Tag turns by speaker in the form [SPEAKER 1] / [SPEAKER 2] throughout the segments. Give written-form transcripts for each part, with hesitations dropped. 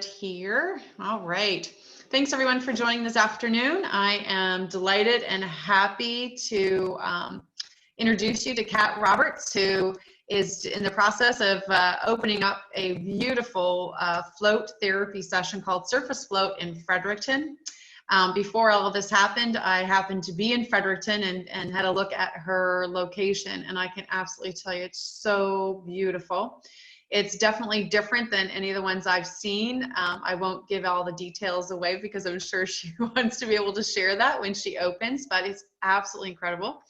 [SPEAKER 1] Here. All right. Thanks everyone for joining this afternoon. I am delighted and happy to introduce you to Kat Roberts, who is in the process of opening up a beautiful float therapy session called Surface Float in Fredericton. Before all of this happened, I happened to be in Fredericton and had a look at her location, and I can absolutely tell you it's so beautiful. It's definitely different than any of the ones I've seen. I won't give all the details away because I'm sure she wants to be able to share that when she opens, but it's absolutely incredible.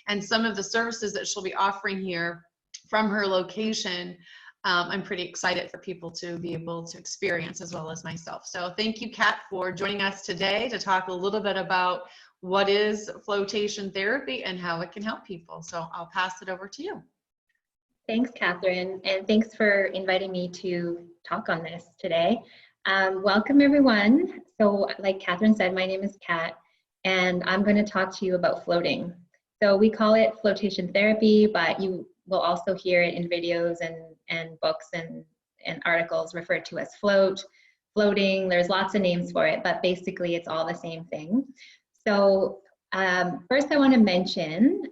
[SPEAKER 1] And some of the services that she'll be offering here from her location, I'm pretty excited for people to be able to experience as well as myself. So thank you, Kat, for joining us today to talk a little bit about what is flotation therapy and how it can help people. So I'll pass it over to you.
[SPEAKER 2] Thanks, Catherine, and thanks for inviting me to talk on this today. Welcome, everyone. So like Catherine said, my name is Kat, and I'm going to talk to you about floating. So we call it flotation therapy, but you will also hear it in videos and books and articles referred to as floating. There's lots of names for it, but basically it's all the same thing. So first I want to mention,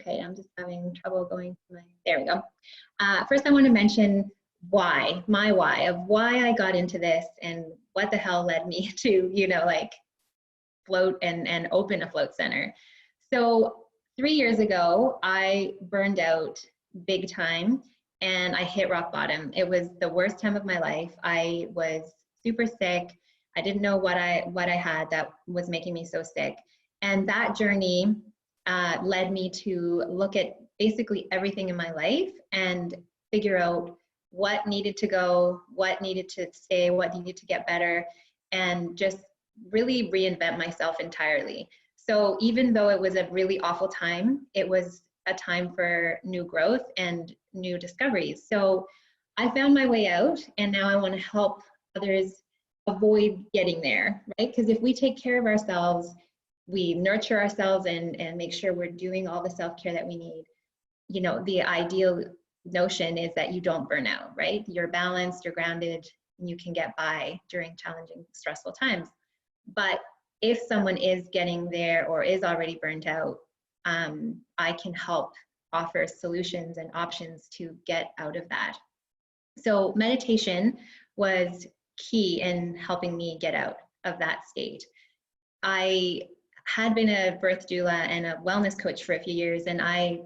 [SPEAKER 2] okay, I'm just having trouble going to there we go. First I want to mention my why of why I got into this and what the hell led me to, like float and open a float center. So 3 years ago, I burned out big time and I hit rock bottom. It was the worst time of my life. I was super sick. I didn't know what I had that was making me so sick. And that journey led me to look at basically everything in my life and figure out what needed to go, what needed to stay, what needed to get better, and just really reinvent myself entirely. So even though it was a really awful time, it was a time for new growth and new discoveries. So I found my way out, and now I want to help others avoid getting there, right? Because if we take care of ourselves, we nurture ourselves and make sure we're doing all the self-care that we need. The ideal notion is that you don't burn out, right? You're balanced, you're grounded, and you can get by during challenging, stressful times. But if someone is getting there or is already burnt out, I can help offer solutions and options to get out of that. So meditation was key in helping me get out of that state. I had been a birth doula and a wellness coach for a few years, and I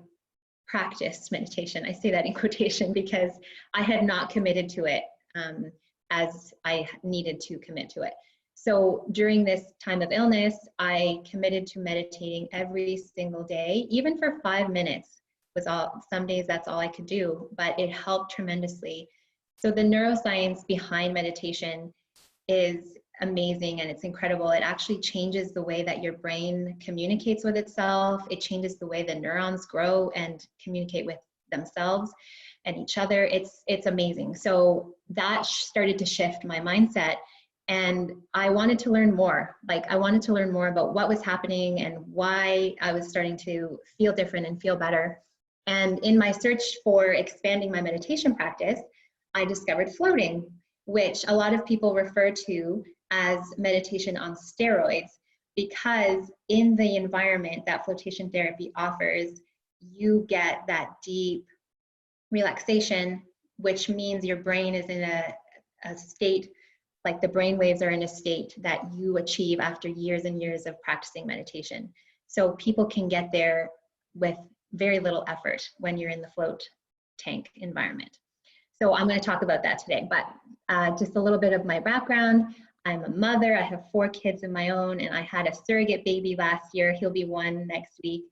[SPEAKER 2] practiced meditation. I say that in quotation because I had not committed to it as I needed to commit to it. So during this time of illness, I committed to meditating every single day, even for 5 minutes was all. Some days that's all I could do, but it helped tremendously. So the neuroscience behind meditation is amazing and it's incredible. It actually changes the way that your brain communicates with itself. It changes the way the neurons grow and communicate with themselves and each other. It's amazing. So that started to shift my mindset, and I wanted to learn more. I wanted to learn more about what was happening and why I was starting to feel different and feel better. And in my search for expanding my meditation practice, I discovered floating, which a lot of people refer to as meditation on steroids, because in the environment that flotation therapy offers, you get that deep relaxation, which means your brain is in a state, like the brain waves are in a state that you achieve after years and years of practicing meditation. So people can get there with very little effort when you're in the float tank environment. So I'm going to talk about that today, but just a little bit of my background. I'm a mother. I have 4 kids of my own, and I had a surrogate baby last year. He'll be 1 next week.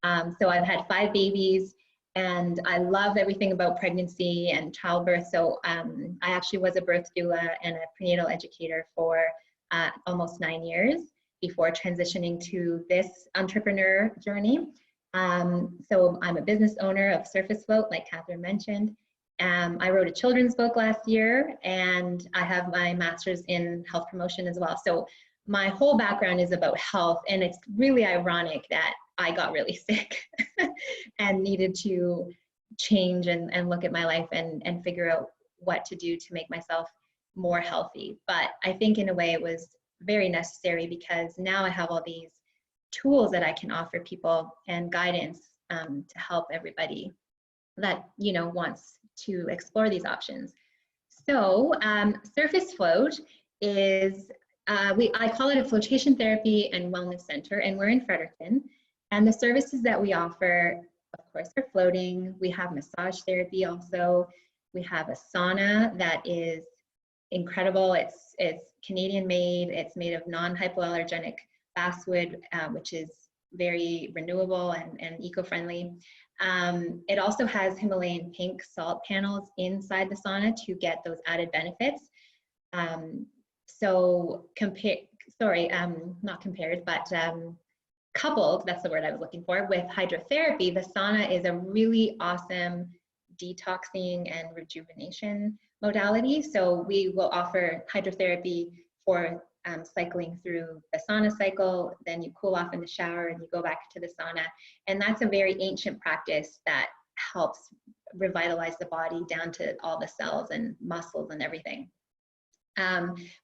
[SPEAKER 2] So I've had 5 babies, and I love everything about pregnancy and childbirth. So I actually was a birth doula and a prenatal educator for almost 9 years before transitioning to this entrepreneur journey. So I'm a business owner of Surface Float, like Catherine mentioned. I wrote a children's book last year, and I have my master's in health promotion as well. So my whole background is about health, and it's really ironic that I got really sick and needed to change and look at my life and figure out what to do to make myself more healthy. But I think in a way it was very necessary, because now I have all these tools that I can offer people and guidance to help everybody that, you know, wants to explore these options. So Surface Float is, I call it a flotation therapy and wellness center, and we're in Fredericton. And the services that we offer, of course, are floating. We have massage therapy also. We have a sauna that is incredible. It's Canadian made. It's made of non-hypoallergenic basswood, which is very renewable and eco-friendly. It also has Himalayan pink salt panels inside the sauna to get those added benefits. Not compared, but coupled, that's the word I was looking for, with hydrotherapy, the sauna is a really awesome detoxing and rejuvenation modality. So we will offer hydrotherapy for cycling through the sauna cycle, then you cool off in the shower and you go back to the sauna. And that's a very ancient practice that helps revitalize the body down to all the cells and muscles and everything.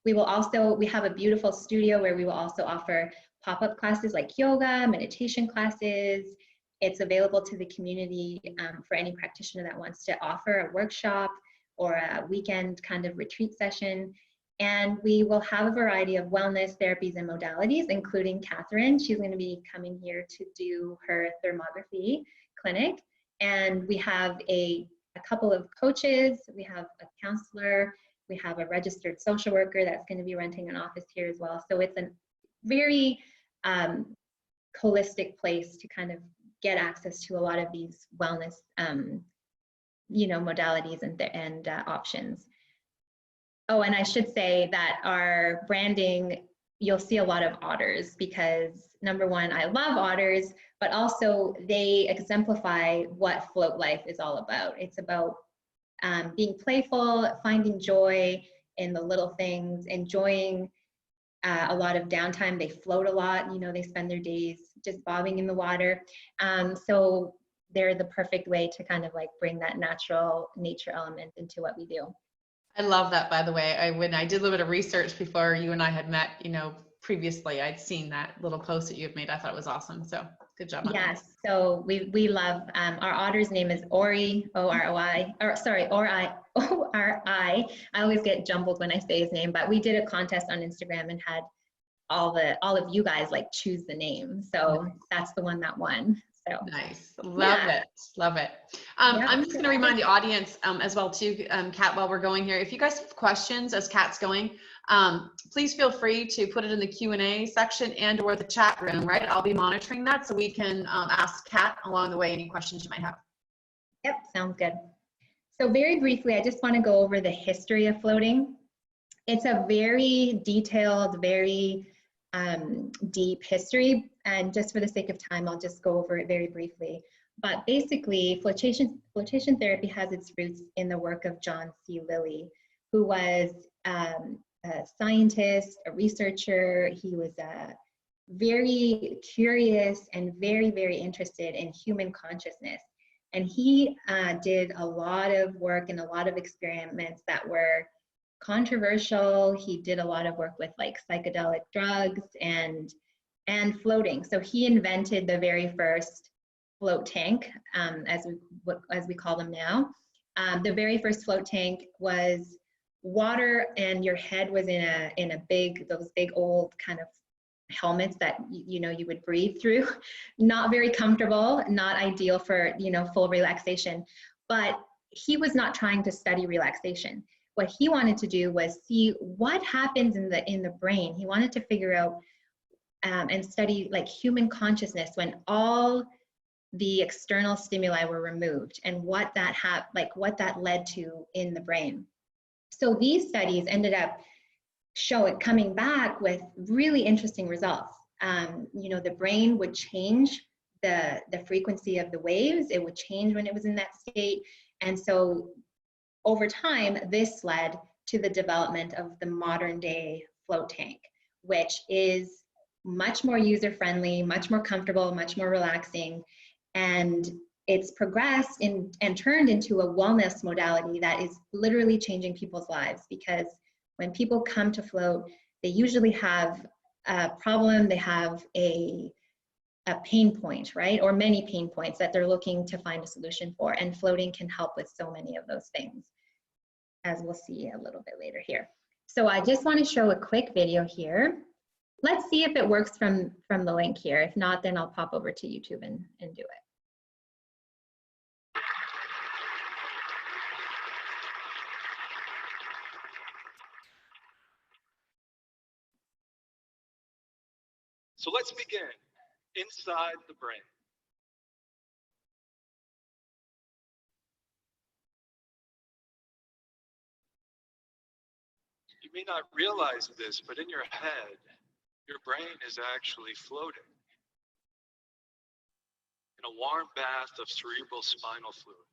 [SPEAKER 2] We have a beautiful studio where we will also offer pop-up classes like yoga, meditation classes. It's available to the community for any practitioner that wants to offer a workshop or a weekend kind of retreat session. And we will have a variety of wellness therapies and modalities, including Catherine. She's going to be coming here to do her thermography clinic. And we have a couple of coaches, we have a counselor, we have a registered social worker that's going to be renting an office here as well. So it's a very holistic place to kind of get access to a lot of these wellness, modalities and options. Oh, and I should say that our branding, you'll see a lot of otters, because number one, I love otters, but also they exemplify what float life is all about. It's about being playful, finding joy in the little things, enjoying a lot of downtime. They float a lot, they spend their days just bobbing in the water. So they're the perfect way to kind of like bring that natural nature element into what we do.
[SPEAKER 1] I love that, by the way. When I did a little bit of research before you and I had met, previously, I'd seen that little post that you had made. I thought it was awesome. So good job.
[SPEAKER 2] Yes. So we love, our otter's name is Ori, O-R-O-I, or sorry, O-R-I. I always get jumbled when I say his name, but we did a contest on Instagram and had all of you guys like choose the name. So that's the one that won. So
[SPEAKER 1] nice. Love it. I'm just going to remind the audience as well too, Kat, while we're going here, if you guys have questions as Kat's going, please feel free to put it in the Q&A section and or the chat room, right? I'll be monitoring that so we can ask Kat along the way any questions you might have.
[SPEAKER 2] Yep, sounds good. So very briefly, I just want to go over the history of floating. It's a very detailed, very deep history, and just for the sake of time, I'll just go over it very briefly. But basically, flotation therapy has its roots in the work of John C. Lilly, who was a scientist, a researcher. He was very curious and very, very interested in human consciousness. And he did a lot of work and a lot of experiments that were controversial. He did a lot of work with like psychedelic drugs and floating. So he invented the very first float tank, as we call them now. The very first float tank was water, and your head was in those big old kind of helmets that you would breathe through. Not very comfortable, not ideal for full relaxation. But he was not trying to study relaxation. What he wanted to do was see what happens in the brain. He wanted to figure out and study like human consciousness when all the external stimuli were removed, and what that led to in the brain. So these studies ended up coming back with really interesting results. The brain would change the frequency of the waves. It would change when it was in that state. And so over time, this led to the development of the modern day float tank, which is much more user-friendly, much more comfortable, much more relaxing. And it's progressed and turned into a wellness modality that is literally changing people's lives, because When people come to float, they usually have a problem, they have a pain point, right? Or many pain points that they're looking to find a solution for. And floating can help with so many of those things, as we'll see a little bit later here. So I just want to show a quick video here. Let's see if it works from the link here. If not, then I'll pop over to YouTube and do it.
[SPEAKER 3] So let's begin inside the brain. You may not realize this, but in your head, your brain is actually floating in a warm bath of cerebral spinal fluid.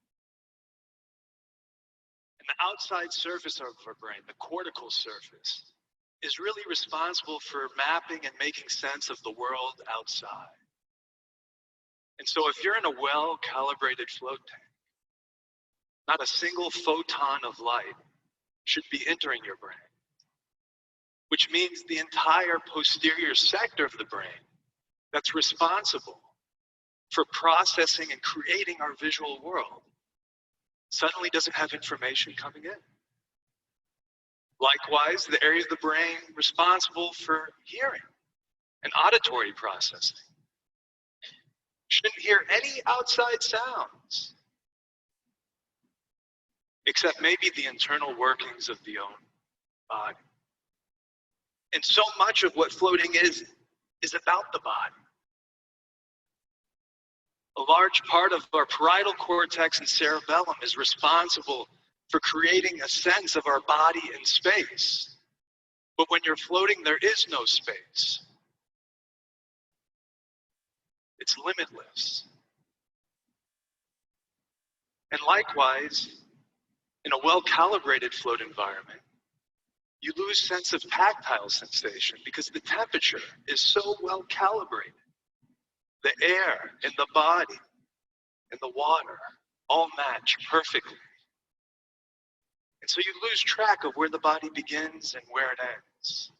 [SPEAKER 3] And the outside surface of our brain, the cortical surface, is really responsible for mapping and making sense of the world outside. And so if you're in a well-calibrated float tank, not a single photon of light should be entering your brain, which means the entire posterior sector of the brain that's responsible for processing and creating our visual world suddenly doesn't have information coming in. Likewise, the area of the brain responsible for hearing and auditory processing shouldn't hear any outside sounds, except maybe the internal workings of the own body. And so much of what floating is about the body. A large part of our parietal cortex and cerebellum is responsible for creating a sense of our body in space. But when you're floating, there is no space. It's limitless. And likewise, in a well-calibrated float environment, you lose sense of tactile sensation because the temperature is so well calibrated. The air and the body and the water all match perfectly. And so you lose track of where the body begins and where it ends.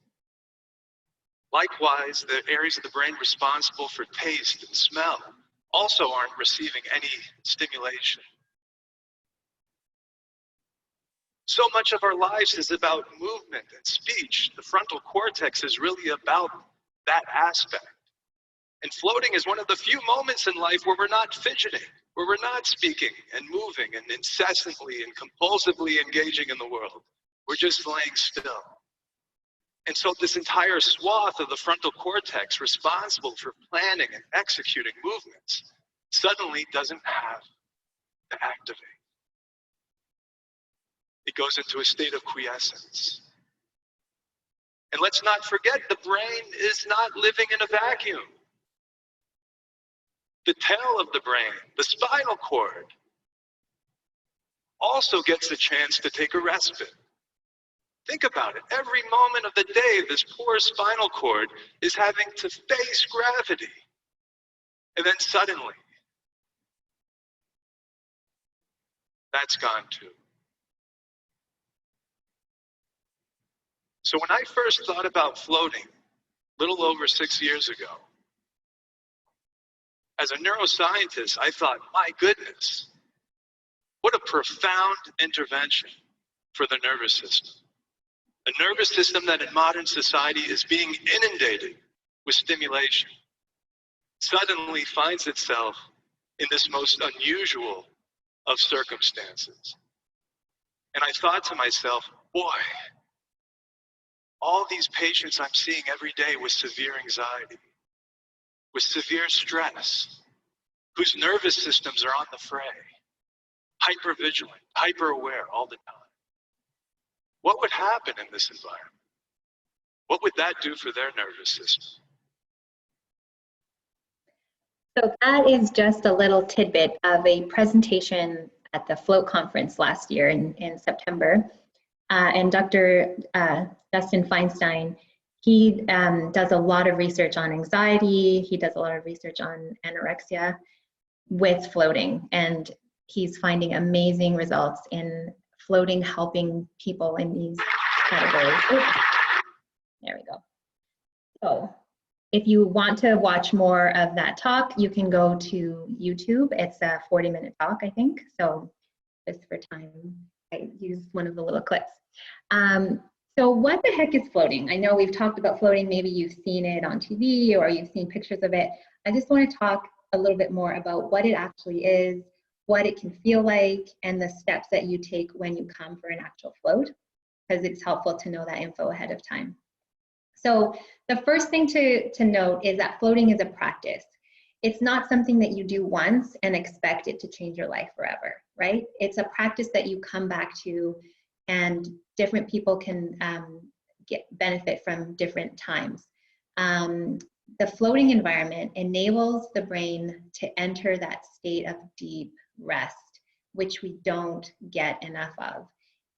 [SPEAKER 3] Likewise, the areas of the brain responsible for taste and smell also aren't receiving any stimulation. So much of our lives is about movement and speech. The frontal cortex is really about that aspect. And floating is one of the few moments in life where we're not fidgeting, where we're not speaking and moving and incessantly and compulsively engaging in the world. We're just laying still. And so this entire swath of the frontal cortex responsible for planning and executing movements suddenly doesn't have to activate. It goes into a state of quiescence. And let's not forget, the brain is not living in a vacuum. The tail of the brain, the spinal cord, also gets a chance to take a respite. Think about it. Every moment of the day, this poor spinal cord is having to face gravity. And then suddenly, that's gone too. So when I first thought about floating, a little over 6 years ago, as a neuroscientist, I thought, my goodness, what a profound intervention for the nervous system. A nervous system that in modern society is being inundated with stimulation, suddenly finds itself in this most unusual of circumstances. And I thought to myself, boy, all these patients I'm seeing every day with severe anxiety, with severe stress, whose nervous systems are on the fray, hypervigilant, hyper-aware all the time. What would happen in this environment? What would that do for their nervous system?
[SPEAKER 2] So that is just a little tidbit of a presentation at the Float conference last year in September. And Dr. Dustin Feinstein, he does a lot of research on anxiety. He does a lot of research on anorexia with floating. And he's finding amazing results in floating, helping people in these categories. Oh, there we go. So if you want to watch more of that talk, you can go to YouTube. It's a 40-minute talk, I think. So just for time, I used one of the little clips. So what the heck is floating? I know we've talked about floating. Maybe you've seen it on TV or you've seen pictures of it. I just want to talk a little bit more about what it actually is, what it can feel like, and the steps that you take when you come for an actual float, because it's helpful to know that info ahead of time. So the first thing to note is that floating is a practice. It's not something that you do once and expect it to change your life forever, right? It's a practice that you come back to, and different people can benefit from different times. The floating environment enables the brain to enter that state of deep rest, which we don't get enough of.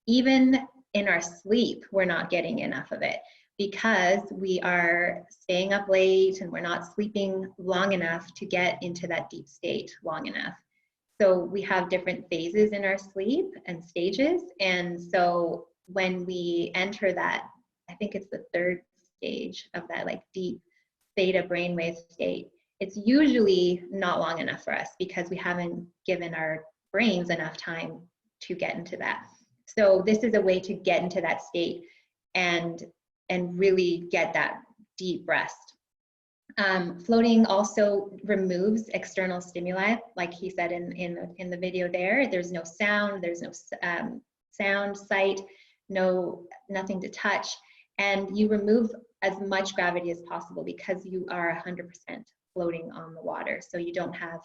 [SPEAKER 2] Even in our sleep, we're not getting enough of it because we are staying up late and we're not sleeping long enough to get into that deep state long enough. So we have different phases in our sleep and stages. And so when we enter that, I think it's the third stage of that like deep theta brainwave state, it's usually not long enough for us because we haven't given our brains enough time to get into that. So this is a way to get into that state and really get that deep rest. Floating also removes external stimuli, like he said in the video there. There's no sound, there's no sound, sight, nothing to touch, and you remove as much gravity as possible because you are 100% floating on the water, so you don't have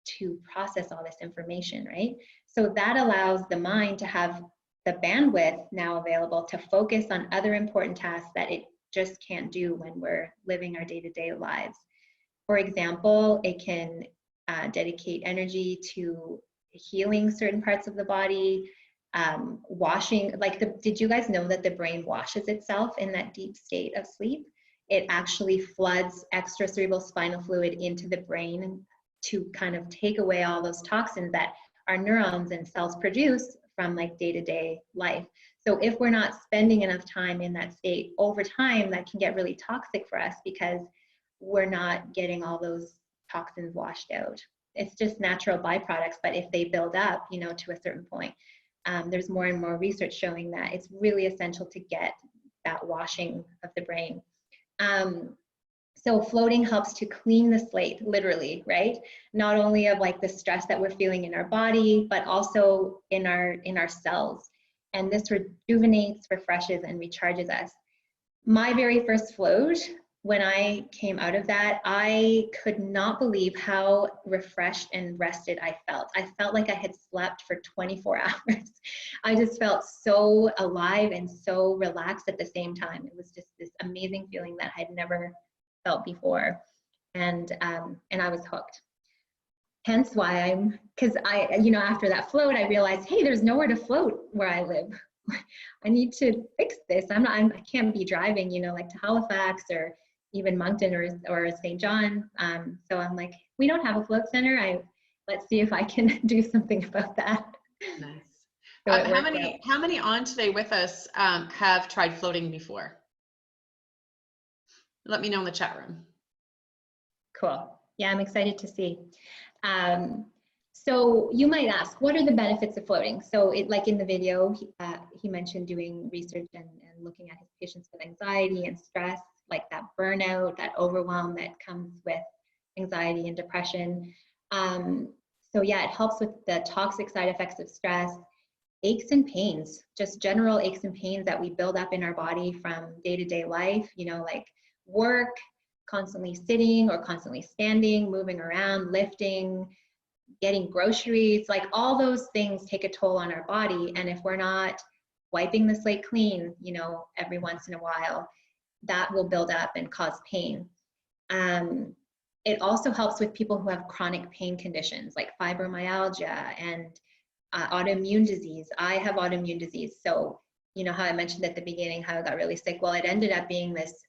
[SPEAKER 2] to process all this information, right? So that allows the mind to have the bandwidth now available to focus on other important tasks that it just can't do when we're living our day-to-day lives. For example, it can dedicate energy to healing certain parts of the body, washing, did you guys know that the brain washes itself in that deep state of sleep? It actually floods extracerebral spinal fluid into the brain to kind of take away all those toxins that our neurons and cells produce from like day-to-day life. So if we're not spending enough time in that state, over time, that can get really toxic for us because we're not getting all those toxins washed out. It's just natural byproducts, but if they build up, you know, to a certain point, there's more and more research showing that it's really essential to get that washing of the brain. So floating helps to clean the slate, literally, right? Not only of like the stress that we're feeling in our body, but also in our cells. And this rejuvenates, refreshes, and recharges us. My very first float, when I came out of that, I could not believe how refreshed and rested I felt. I felt like I had slept for 24 hours. I just felt so alive and so relaxed at the same time. It was just this amazing feeling that I'd never felt before, and I was hooked. Hence why because after that float, I realized, hey, there's nowhere to float where I live. I need to fix this. I can't be driving, like to Halifax or even Moncton or St. John. So I'm like, we don't have a float center. Let's see if I can do something about that.
[SPEAKER 1] Nice.
[SPEAKER 2] So
[SPEAKER 1] how many on today with us have tried floating before? Let me know in the chat room.
[SPEAKER 2] Cool. Yeah, I'm excited to see. So you might ask, what are the benefits of floating? So like in the video, he mentioned doing research and looking at his patients with anxiety and stress, like that burnout, that overwhelm that comes with anxiety and depression. So yeah, it helps with the toxic side effects of stress, aches and pains, just general aches and pains that we build up in our body from day-to-day life, like work, constantly sitting or constantly standing, moving around, lifting, getting groceries, like all those things take a toll on our body. And if we're not wiping the slate clean, every once in a while, that will build up and cause pain. It also helps with people who have chronic pain conditions like fibromyalgia and autoimmune disease. I have autoimmune disease. So, how I mentioned at the beginning how I got really sick. Well, it ended up being this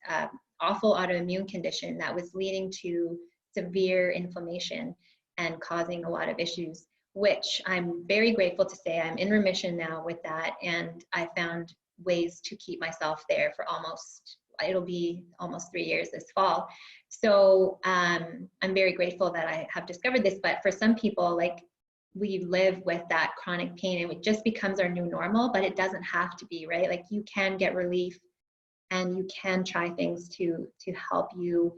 [SPEAKER 2] awful autoimmune condition that was leading to severe inflammation and causing a lot of issues, which I'm very grateful to say I'm in remission now with that. And I found ways to keep myself there for it'll be almost 3 years this fall. So I'm very grateful that I have discovered this, but for some people, like, we live with that chronic pain and it just becomes our new normal, but it doesn't have to be, right? Like, you can get relief and you can try things to help you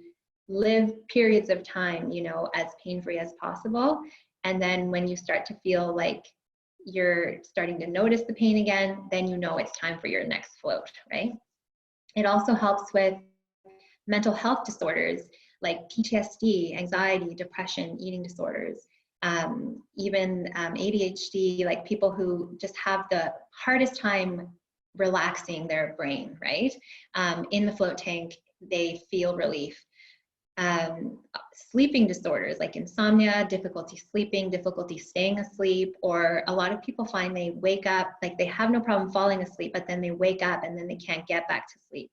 [SPEAKER 2] live periods of time, you know, as pain-free as possible. And then when you start to feel like you're starting to notice the pain again, then you know it's time for your next float, right? It also helps with mental health disorders like PTSD, anxiety, depression, eating disorders, even ADHD, like people who just have the hardest time relaxing their brain, right? In the float tank, they feel relief. Sleeping disorders like insomnia, difficulty sleeping, difficulty staying asleep, or a lot of people find they wake up, like they have no problem falling asleep, but then they wake up and then they can't get back to sleep.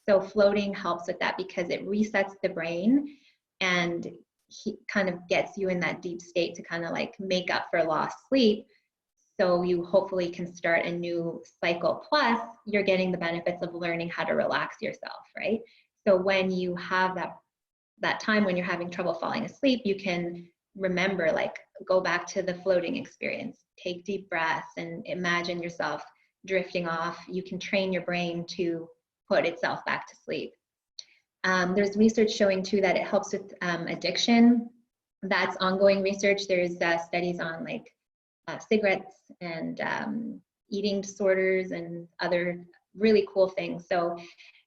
[SPEAKER 2] So floating helps with that because it resets the brain and kind of gets you in that deep state to kind of like make up for lost sleep. So you hopefully can start a new cycle. Plus, you're getting the benefits of learning how to relax yourself, right? So when you have that time when you're having trouble falling asleep, you can remember, like, go back to the floating experience, take deep breaths and imagine yourself drifting off. You can train your brain to put itself back to sleep. There's research showing too that it helps with addiction. That's ongoing research. There's studies on like cigarettes and eating disorders and other really cool things. So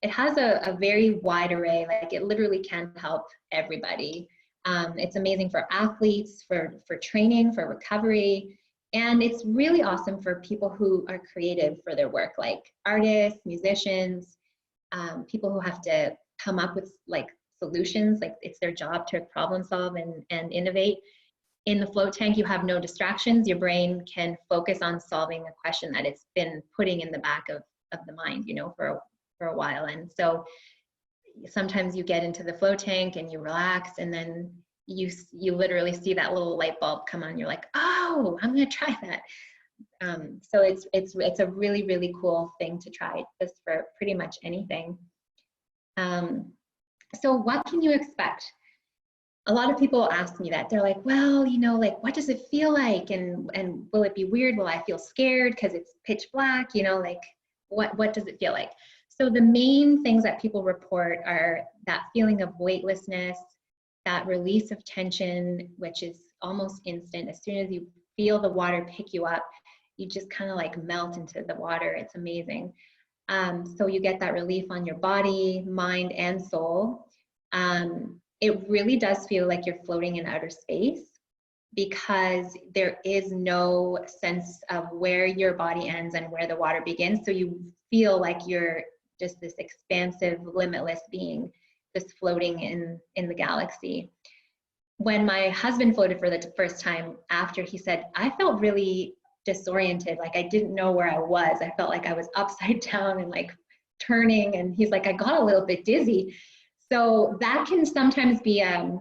[SPEAKER 2] it has a very wide array, like it literally can help everybody. It's amazing for athletes, for training, for recovery, and it's really awesome for people who are creative for their work, like artists, musicians, people who have to come up with like solutions, like it's their job to problem solve and innovate. In the float tank, you have no distractions. Your brain can focus on solving a question that it's been putting in the back of the mind, you know, for a while. And so sometimes you get into the float tank and you relax, and then you literally see that little light bulb come on. You're like, oh, I'm gonna try that. So it's a really, really cool thing to try just for pretty much anything. So what can you expect? A lot of people ask me that. They're like, well, you know, like, what does it feel like? And will it be weird? Will I feel scared because it's pitch black? You know, like, what does it feel like? So the main things that people report are that feeling of weightlessness, that release of tension, which is almost instant. As soon as you feel the water pick you up, you just kind of like melt into the water. It's amazing. So you get that relief on your body, mind, and soul. It really does feel like you're floating in outer space because there is no sense of where your body ends and where the water begins. So you feel like you're just this expansive, limitless being just floating in the galaxy. When my husband floated for the first time after, he said, I felt really disoriented. Like I didn't know where I was. I felt like I was upside down and like turning. And he's like, I got a little bit dizzy. So that can sometimes be a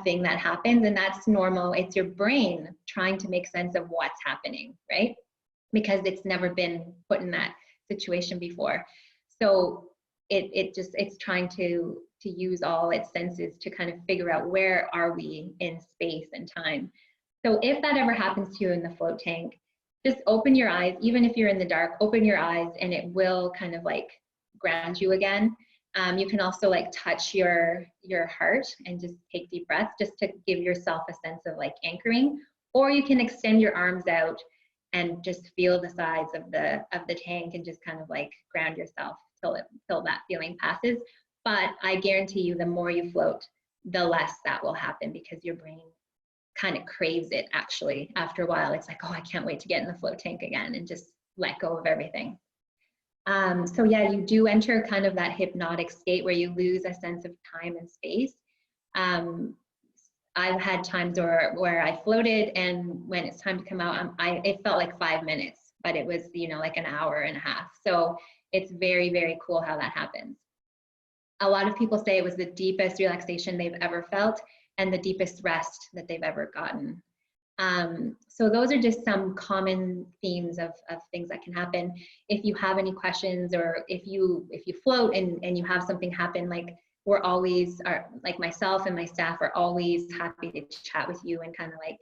[SPEAKER 2] thing that happens, and that's normal. It's your brain trying to make sense of what's happening, right? Because it's never been put in that situation before. So it's trying to use all its senses to kind of figure out where are we in space and time. So if that ever happens to you in the float tank, just open your eyes. Even if you're in the dark, open your eyes and it will kind of like ground you again. You can also like touch your heart and just take deep breaths just to give yourself a sense of like anchoring, or you can extend your arms out and just feel the sides of the tank and just kind of like ground yourself till that feeling passes. But I guarantee you, the more you float, the less that will happen because your brain kind of craves it actually. After a while, it's like, oh, I can't wait to get in the float tank again and just let go of everything. So yeah, you do enter kind of that hypnotic state where you lose a sense of time and space. I've had times where I floated, and when it's time to come out, it felt like 5 minutes, but it was, you know, like an hour and a half. So it's very, very cool how that happens. A lot of people say it was the deepest relaxation they've ever felt and the deepest rest that they've ever gotten. So those are just some common themes of things that can happen. If you have any questions, or if you float and you have something happen, like we're always, like myself and my staff are always happy to chat with you and kind of like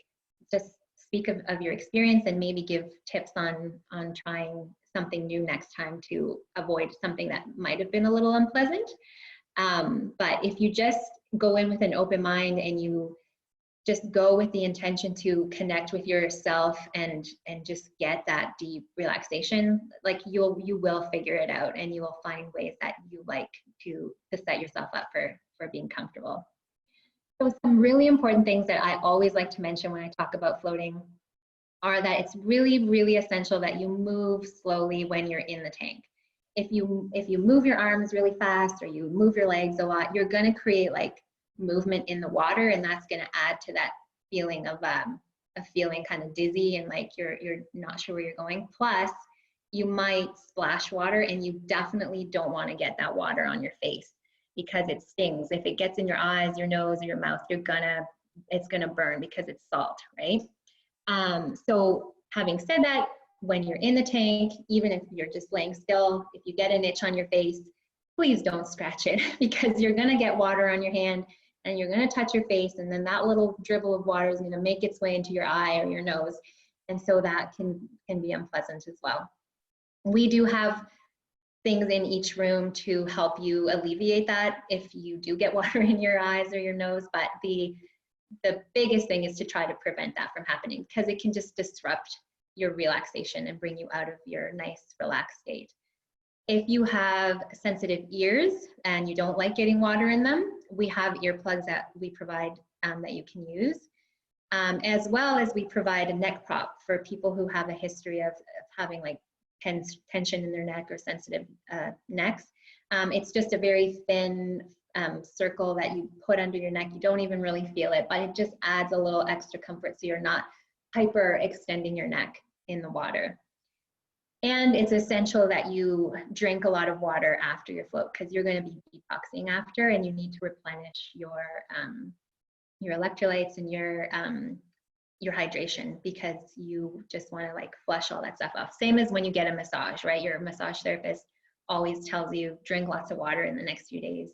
[SPEAKER 2] just speak of your experience and maybe give tips on trying something new next time to avoid something that might have been a little unpleasant. But if you just go in with an open mind and you just go with the intention to connect with yourself and just get that deep relaxation, like you will figure it out, and you will find ways that you like to set yourself up for being comfortable. So some really important things that I always like to mention when I talk about floating are that it's really, really essential that you move slowly when you're in the tank. If you move your arms really fast or you move your legs a lot, you're going to create like movement in the water, and that's going to add to that feeling of feeling kind of dizzy and like you're not sure where you're going. Plus, you might splash water, and you definitely don't want to get that water on your face because it stings. If it gets in your eyes, your nose, or your mouth, it's gonna burn because it's salt, right? So having said that, when you're in the tank, even if you're just laying still, if you get an itch on your face, please don't scratch it because you're gonna get water on your hand and you're gonna touch your face, and then that little dribble of water is gonna make its way into your eye or your nose. And so that can be unpleasant as well. We do have things in each room to help you alleviate that if you do get water in your eyes or your nose, but the biggest thing is to try to prevent that from happening because it can just disrupt your relaxation and bring you out of your nice relaxed state. If you have sensitive ears and you don't like getting water in them, we have earplugs that we provide that you can use, as well as we provide a neck prop for people who have a history of having like tension in their neck or sensitive necks. It's just a very thin circle that you put under your neck. You don't even really feel it, but it just adds a little extra comfort so you're not hyper extending your neck in the water. And it's essential that you drink a lot of water after your float because you're going to be detoxing after, and you need to replenish your electrolytes and your hydration because you just want to like flush all that stuff off. Same as when you get a massage, right? Your massage therapist always tells you drink lots of water in the next few days.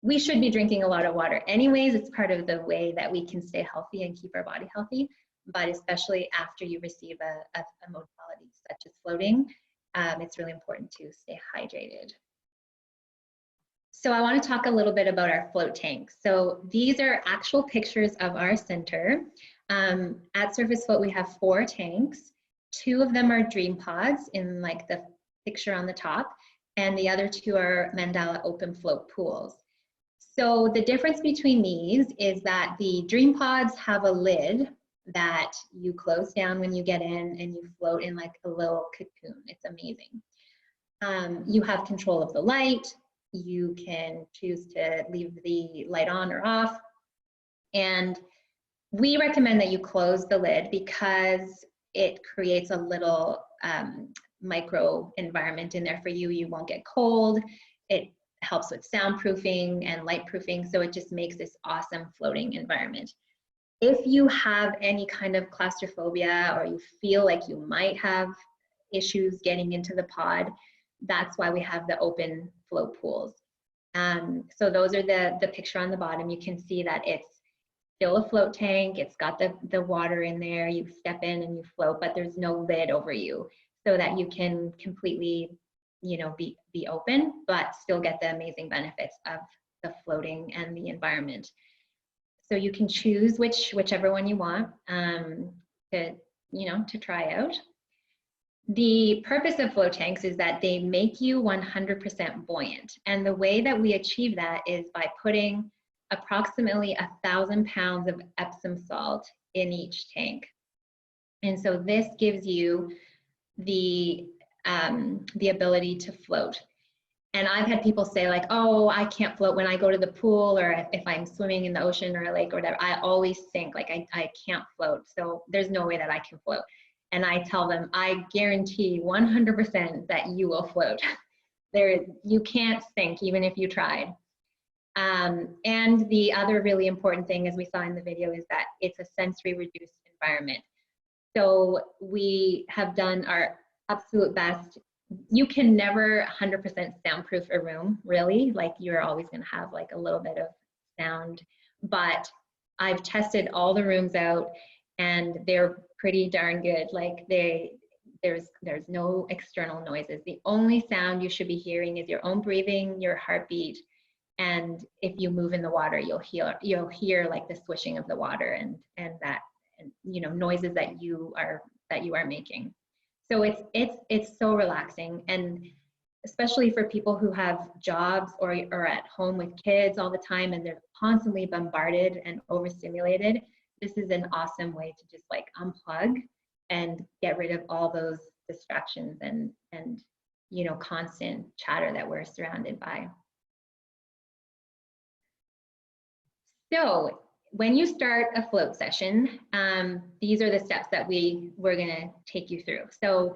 [SPEAKER 2] We should be drinking a lot of water anyways. It's part of the way that we can stay healthy and keep our body healthy, but especially after you receive a modality such as floating, it's really important to stay hydrated. So I want to talk a little bit about our float tanks. So these are actual pictures of our center. At Surface Float, we have 4 tanks. 2 of them are dream pods in like the picture on the top, and the other 2 are mandala open float pools. So the difference between these is that the dream pods have a lid that you close down when you get in and you float in like a little cocoon. It's amazing. You have control of the light. You can choose to leave the light on or off. And we recommend that you close the lid because it creates a little micro environment in there for you. You won't get cold. It helps with soundproofing and light proofing. So it just makes this awesome floating environment. If you have any kind of claustrophobia or you feel like you might have issues getting into the pod, that's why we have the open float pools. So those are the picture on the bottom. You can see that it's still a float tank. It's got the water in there. You step in and you float, but there's no lid over you so that you can completely, you know, be open, but still get the amazing benefits of the floating and the environment. So you can choose whichever one you want to try out. The purpose of float tanks is that they make you 100% buoyant. And the way that we achieve that is by putting approximately 1,000 pounds of Epsom salt in each tank. And so this gives you the ability to float. And I've had people say like, oh, I can't float when I go to the pool, or if I'm swimming in the ocean or a lake or whatever. I always think like I can't float. So there's no way that I can float. And I tell them, I guarantee 100% that you will float. You can't sink even if you tried. And the other really important thing, as we saw in the video, is that it's a sensory reduced environment. So we have done our absolute best. You can never 100% soundproof a room, really. Like, you're always going to have like a little bit of sound, but I've tested all the rooms out and they're pretty darn good. Like, there's no external noises. The only sound you should be hearing is your own breathing, your heartbeat, and if you move in the water, you'll hear like the swishing of the water and that, and, you know, noises that you are making. So it's so relaxing, and especially for people who have jobs or are at home with kids all the time and they're constantly bombarded and overstimulated, this is an awesome way to just like unplug and get rid of all those distractions and you know, constant chatter that we're surrounded by. So when you start a float session, these are the steps that we're gonna take you through. So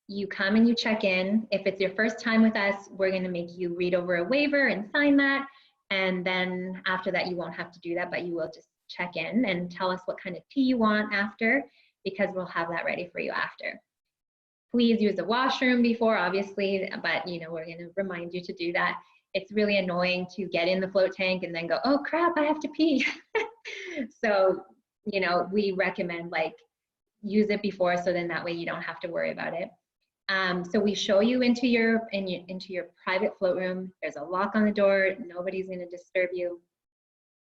[SPEAKER 2] you come and you check in. If it's your first time with us, we're gonna make you read over a waiver and sign that. And then after that, you won't have to do that, but you will just check in and tell us what kind of tea you want after, because we'll have that ready for you after. Please use the washroom before, obviously, but you know, we're gonna remind you to do that. It's really annoying to get in the float tank and then go, oh crap, I have to pee. So, you know, we recommend like use it before, so then that way you don't have to worry about it. So we show you into your private float room. There's a lock on the door. Nobody's going to disturb you.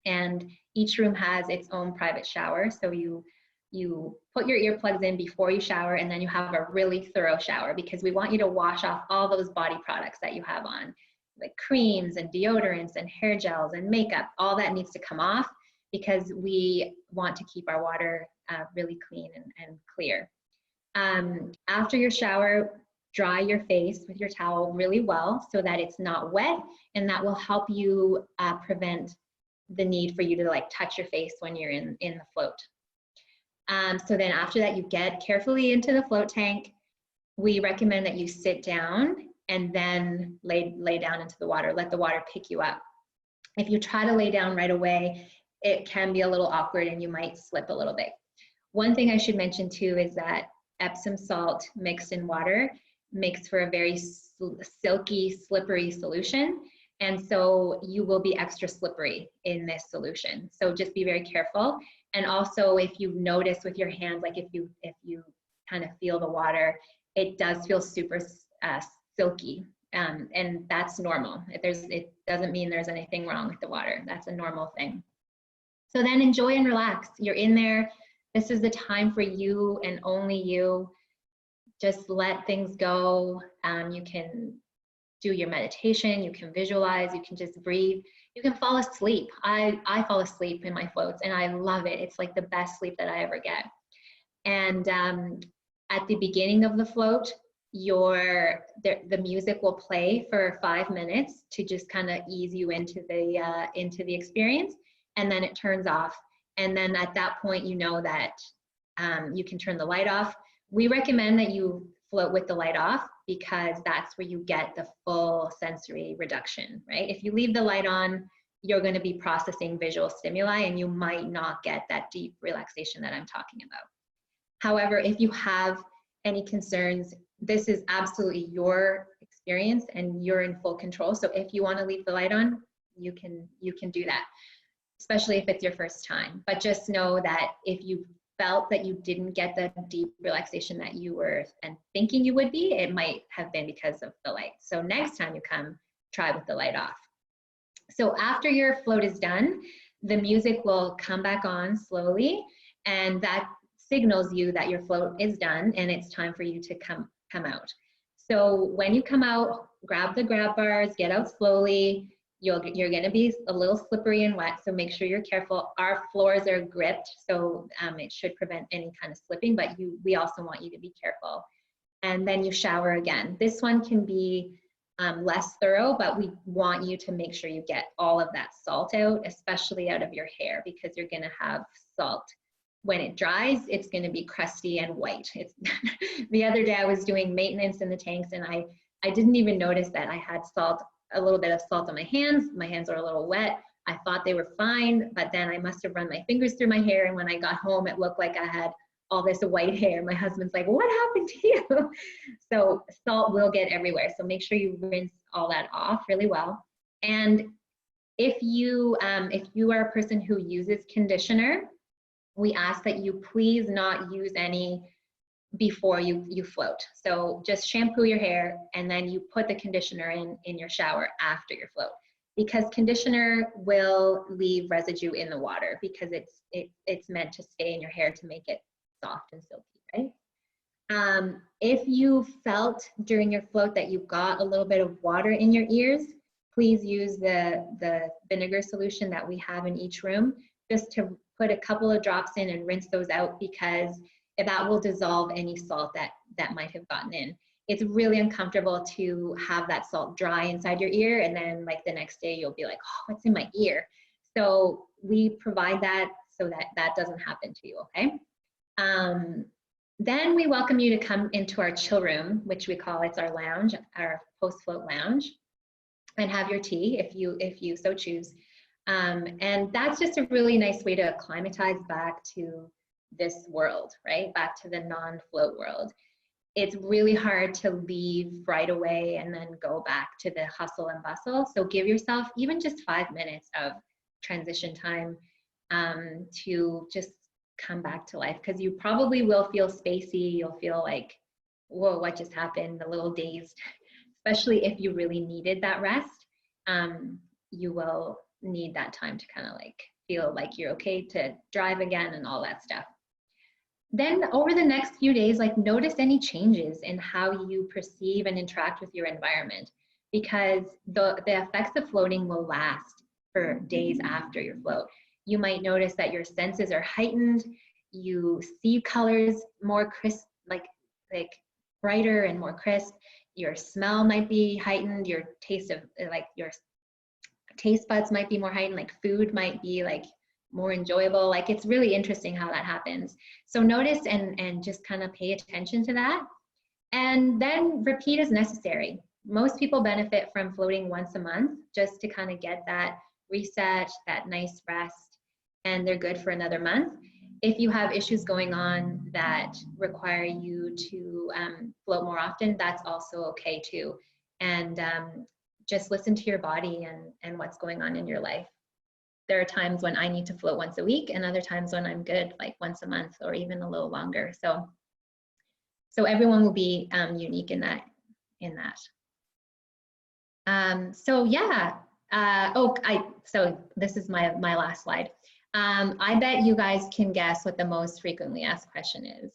[SPEAKER 2] And each room has its own private shower. So you put your earplugs in before you shower, and then you have a really thorough shower, because we want you to wash off all those body products that you have on, like creams and deodorants and hair gels and makeup. All that needs to come off, because we want to keep our water really clean and clear. After your shower, dry your face with your towel really well so that it's not wet, and that will help you prevent the need for you to like touch your face when you're in the float. So then after that, you get carefully into the float tank. We recommend that you sit down and then lay down into the water. Let the water pick you up. If you try to lay down right away, it can be a little awkward and you might slip a little bit. One thing I should mention too is that Epsom salt mixed in water makes for a very silky, slippery solution. And so you will be extra slippery in this solution. So just be very careful. And also, if you notice with your hand, like if you kind of feel the water, it does feel super silky. And that's normal. It doesn't mean there's anything wrong with the water. That's a normal thing. So then enjoy and relax. You're in there. This is the time for you and only you. Just let things go. You can do your meditation. You can visualize. You can just breathe. You can fall asleep. I fall asleep in my floats and I love it. It's like the best sleep that I ever get. And at the beginning of the float, the music will play for 5 minutes to just kind of ease you into the experience, and then it turns off. And then at that point, you know that you can turn the light off. We recommend that you float with the light off, because that's where you get the full sensory reduction, right? If you leave the light on, you're going to be processing visual stimuli and you might not get that deep relaxation that I'm talking about. However, if you have any concerns, this is absolutely your experience and you're in full control. So if you want to leave the light on, you can do that, especially if it's your first time. But just know that if you felt that you didn't get the deep relaxation that you were thinking you would be, it might have been because of the light. So next time you come, try with the light off. So after your float is done, the music will come back on slowly, and that signals you that your float is done and it's time for you to come out. So when you come out, grab the grab bars, get out slowly. You're going to be a little slippery and wet, so make sure you're careful. Our floors are gripped, so it should prevent any kind of slipping, but we also want you to be careful. And then you shower again. This one can be less thorough, but we want you to make sure you get all of that salt out, especially out of your hair, because you're going to have salt. When it dries, it's going to be crusty and white. The other day I was doing maintenance in the tanks and I didn't even notice that I had salt a little bit of salt on my hands. My hands are a little wet. I thought they were fine, but then I must have run my fingers through my hair. And when I got home, it looked like I had all this white hair. My husband's like, what happened to you? So salt will get everywhere. So make sure you rinse all that off really well. And if you are a person who uses conditioner, we ask that you please not use any before you float. So just shampoo your hair and then you put the conditioner in your shower after your float, because conditioner will leave residue in the water because it's meant to stay in your hair to make it soft and silky, right? If you felt during your float that you got a little bit of water in your ears, please use the vinegar solution that we have in each room, just to put a couple of drops in and rinse those out, because that will dissolve any salt that might have gotten in. It's really uncomfortable to have that salt dry inside your ear, and then like the next day you'll be like, oh, what's in my ear? So we provide that so that doesn't happen to you, okay? Then we welcome you to come into our chill room, which we call, it's our lounge, our post-float lounge, and have your tea if you so choose. And that's just a really nice way to acclimatize back to this world, right? Back to the non-float world. It's really hard to leave right away and then go back to the hustle and bustle. So give yourself even just 5 minutes of transition time to just come back to life, because you probably will feel spacey. You'll feel like, whoa, what just happened? A little dazed, especially if you really needed that rest. You will need that time to kind of like feel like you're okay to drive again and all that stuff. Then over the next few days, like notice any changes in how you perceive and interact with your environment, because the effects of floating will last for days after your float. You might notice that your senses are heightened, you see colors more crisp, like brighter and more crisp. Your smell might be heightened, your taste buds might be more heightened, like food might be like more enjoyable. Like it's really interesting how that happens. So notice and just kind of pay attention to that. And then repeat as necessary. Most people benefit from floating once a month just to kind of get that reset, that nice rest, and they're good for another month. If you have issues going on that require you to float more often, that's also okay too. And just listen to your body and what's going on in your life. There are times when I need to float once a week, and other times when I'm good, like once a month or even a little longer. So everyone will be unique in that. So yeah. So this is my last slide. I bet you guys can guess what the most frequently asked question is.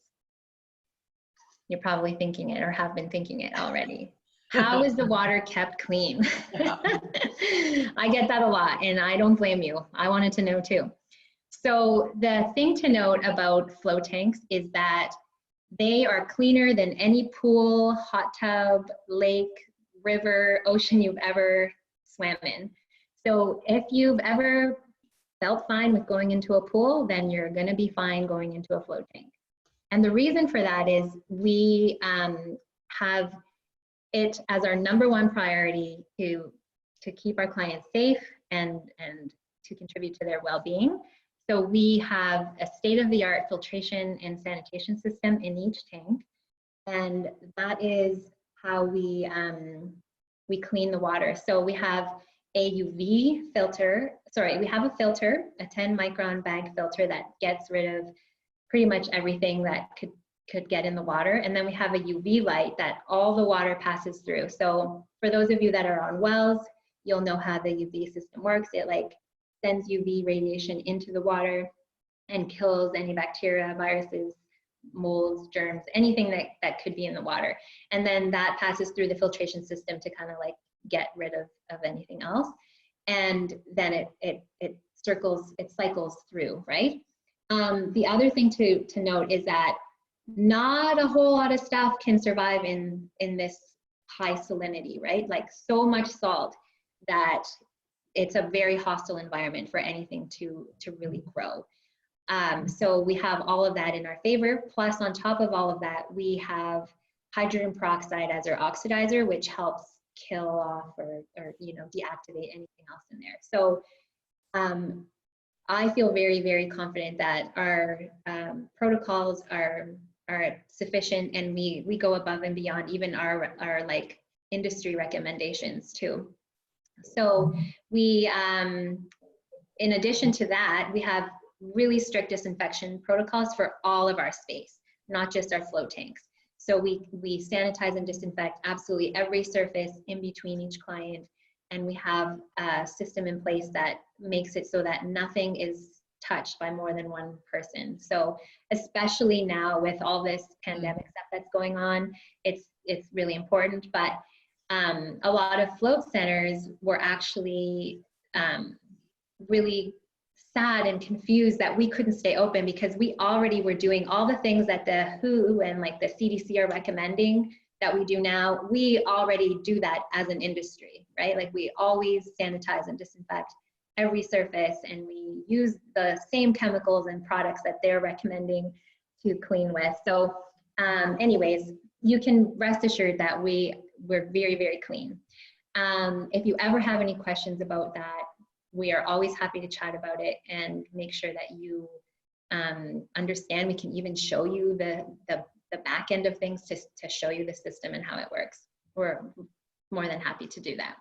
[SPEAKER 2] You're probably thinking it or have been thinking it already. How is the water kept clean? I get that a lot, and I don't blame you. I wanted to know too. So the thing to note about float tanks is that they are cleaner than any pool, hot tub, lake, river, ocean you've ever swam in. So if you've ever felt fine with going into a pool, then you're going to be fine going into a float tank. And the reason for that is we have it as our #1 priority to keep our clients safe and to contribute to their well-being. So we have a state-of-the-art filtration and sanitation system in each tank, and that is how we clean the water. So we have a UV filter, we have a filter, a 10 micron bag filter that gets rid of pretty much everything that could get in the water. And then we have a UV light that all the water passes through. So for those of you that are on wells, you'll know how the UV system works. It like sends UV radiation into the water and kills any bacteria, viruses, molds, germs, anything that could be in the water. And then that passes through the filtration system to kind of like get rid of anything else. And then it cycles through, right? The other thing to note is that not a whole lot of stuff can survive in this high salinity, right? Like so much salt that it's a very hostile environment for anything to really grow. So we have all of that in our favor. Plus on top of all of that, we have hydrogen peroxide as our oxidizer, which helps kill off or deactivate anything else in there. So I feel very, very confident that our protocols are sufficient, and we go above and beyond even our like industry recommendations too. So we, in addition to that, we have really strict disinfection protocols for all of our space, not just our float tanks. So we sanitize and disinfect absolutely every surface in between each client, and we have a system in place that makes it so that nothing is touched by more than one person. So especially now with all this pandemic stuff that's going on, it's really important. But a lot of float centers were actually really sad and confused that we couldn't stay open, because we already were doing all the things that the WHO and like the CDC are recommending that we do now. We already do that as an industry, right? Like we always sanitize and disinfect every surface, and we use the same chemicals and products that they're recommending to clean with. So anyways, you can rest assured that we're very, very clean. If you ever have any questions about that, we are always happy to chat about it and make sure that you understand. We can even show you the back end of things to show you the system and how it works. We're more than happy to do that.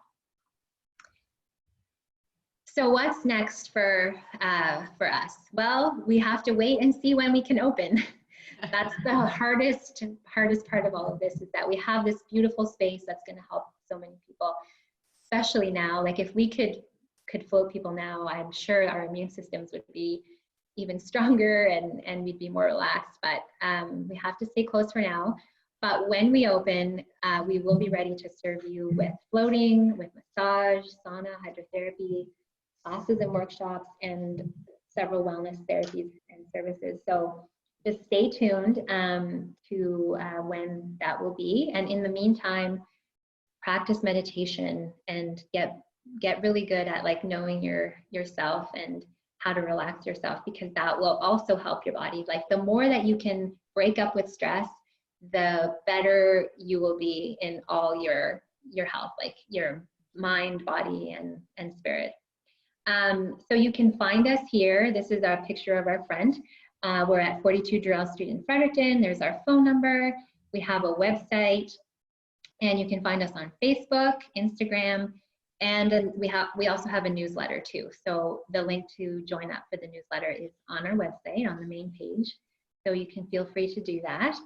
[SPEAKER 2] So what's next for us? Well, we have to wait and see when we can open. That's the hardest part of all of this, is that we have this beautiful space that's going to help so many people, especially now. Like if we could float people now, I'm sure our immune systems would be even stronger and we'd be more relaxed. But we have to stay close for now. But when we open, we will be ready to serve you with floating, with massage, sauna, hydrotherapy, classes and workshops, and several wellness therapies and services. So just stay tuned to when that will be. And in the meantime, practice meditation and get really good at like knowing yourself and how to relax yourself, because that will also help your body. Like the more that you can break up with stress, the better you will be in all your health, like your mind, body, and spirit. So you can find us here. This is our picture of our friend. We're at 42 Durrell Street in Fredericton. There's our phone number. We have a website, and you can find us on Facebook, Instagram, and we also have a newsletter too. So the link to join up for the newsletter is on our website on the main page. So you can feel free to do that.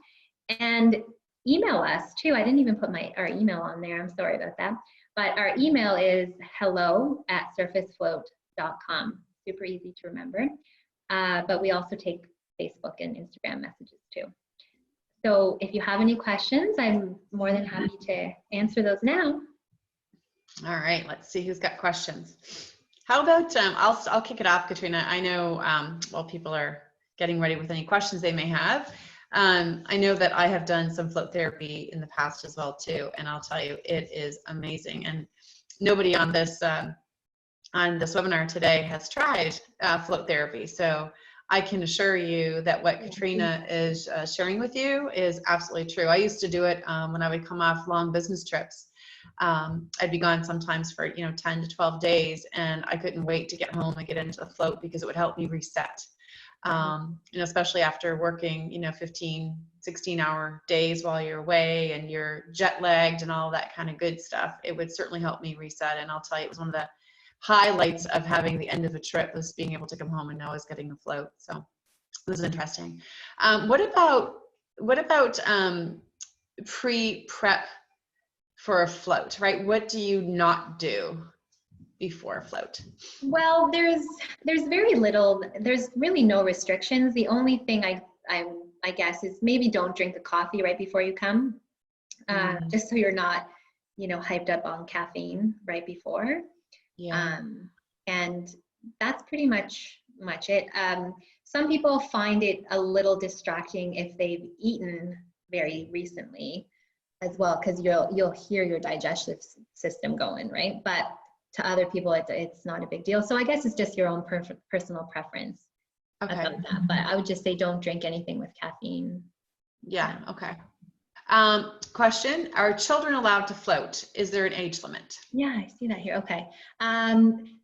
[SPEAKER 2] And email us too. I didn't even put our email on there. I'm sorry about that. But our email is hello@surfacefloat.com. Super easy to remember. But we also take Facebook and Instagram messages too. So if you have any questions, I'm more than happy to answer those now.
[SPEAKER 1] All right, let's see who's got questions. How about, I'll kick it off, Katrina. I know while people are getting ready with any questions they may have, I know that I have done some float therapy in the past as well too, and I'll tell you, it is amazing. And nobody on this webinar today has tried float therapy, so I can assure you that what Katrina is sharing with you is absolutely true. I used to do it when I would come off long business trips. I'd be gone sometimes for 10 to 12 days, and I couldn't wait to get home and get into the float because it would help me reset. Especially after working 15, 16-hour days while you're away and you're jet lagged and all that kind of good stuff, it would certainly help me reset. And I'll tell you, it was one of the highlights of having the end of a trip was being able to come home and know I was getting a float. So it was interesting. What about pre-prep for a float, right? What do you not do before a float?
[SPEAKER 2] Well, there's very little. There's really no restrictions. The only thing I guess is maybe don't drink the coffee right before you come, just so you're not hyped up on caffeine right before. Yeah. And that's pretty much it. Some people find it a little distracting if they've eaten very recently as well, because you'll hear your digestive system going, right? But to other people, it's not a big deal. So I guess it's just your own personal preference about that. But I would just say don't drink anything with caffeine.
[SPEAKER 1] Yeah, okay. Question, are children allowed to float? Is there an age limit?
[SPEAKER 2] Yeah, I see that here. Okay.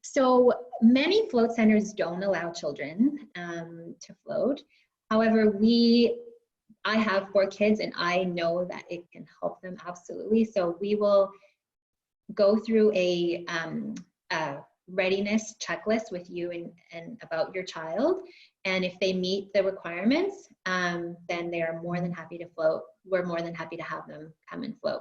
[SPEAKER 2] So many float centers don't allow children to float. However, I have 4 kids and I know that it can help them absolutely. So we will go through a readiness checklist with you and about your child. And if they meet the requirements, then they are more than happy to float. We're more than happy to have them come and float.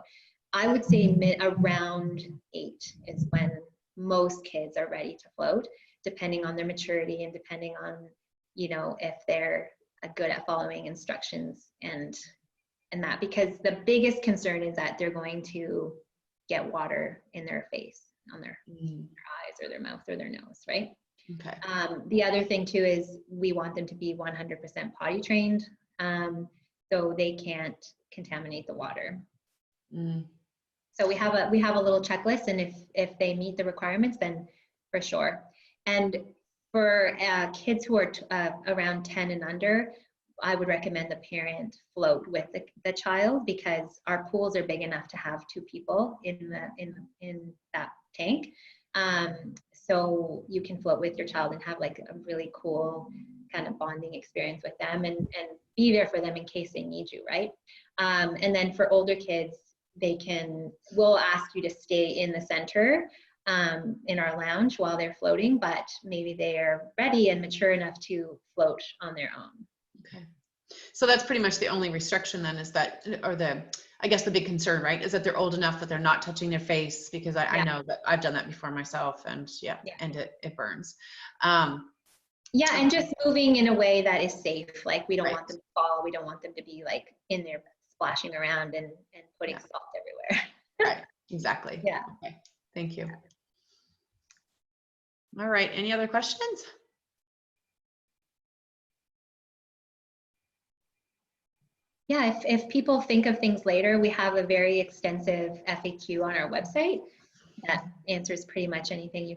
[SPEAKER 2] I would say around 8 is when most kids are ready to float, depending on their maturity and depending on, you know, if they're good at following instructions and that, because the biggest concern is that they're going to get water in their face, on their eyes or their mouth or their nose, right?
[SPEAKER 1] Okay.
[SPEAKER 2] The other thing too is we want them to be 100% potty trained, so they can't contaminate the water. So we have a little checklist, and if they meet the requirements, then for sure. And for kids who are around 10 and under, I would recommend the parent float with the child, because our pools are big enough to have 2 people in that tank. So you can float with your child and have like a really cool kind of bonding experience with them and be there for them in case they need you, right? And then for older kids, we'll ask you to stay in the center in our lounge while they're floating, but maybe they're ready and mature enough to float on their own.
[SPEAKER 1] Okay. So that's pretty much the only restriction then, is that, or I guess the big concern, right, is that they're old enough that they're not touching their face, because I know that I've done that before myself, and and it burns.
[SPEAKER 2] Yeah, and just moving in a way that is safe. Like we don't want them to fall. We don't want them to be like in there splashing around and putting salt everywhere.
[SPEAKER 1] Right, exactly.
[SPEAKER 2] Yeah.
[SPEAKER 1] Okay, thank you. All right, any other questions?
[SPEAKER 2] Yeah, if people think of things later, we have a very extensive FAQ on our website that answers pretty much anything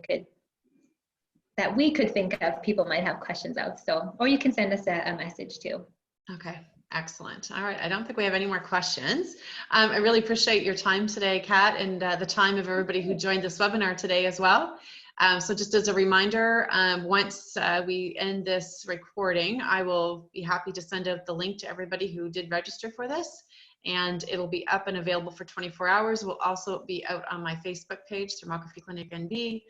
[SPEAKER 2] that we could think of people might have questions of. So, or you can send us a message too.
[SPEAKER 1] Okay, excellent. All right, I don't think we have any more questions. I really appreciate your time today, Kat, and the time of everybody who joined this webinar today as well. So just as a reminder, once we end this recording, I will be happy to send out the link to everybody who did register for this, and it'll be up and available for 24 hours. We'll also be out on my Facebook page, Thermography Clinic NB.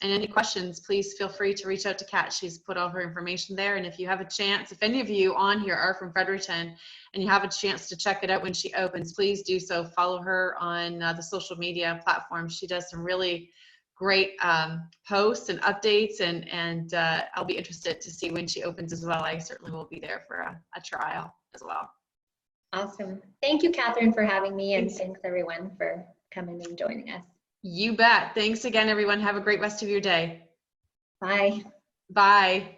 [SPEAKER 1] And any questions, please feel free to reach out to Kat. She's put all her information there. And if you have a chance, if any of you on here are from Fredericton and you have a chance to check it out when she opens, please do so. Follow her on the social media platforms. She does some really great posts and updates, and I'll be interested to see when she opens as well. I certainly will be there for a trial as well.
[SPEAKER 2] Awesome. Thank you, Catherine, for having me, and thanks everyone for coming and joining us.
[SPEAKER 1] You bet. Thanks again, everyone. Have a great rest of your day.
[SPEAKER 2] Bye.
[SPEAKER 1] Bye.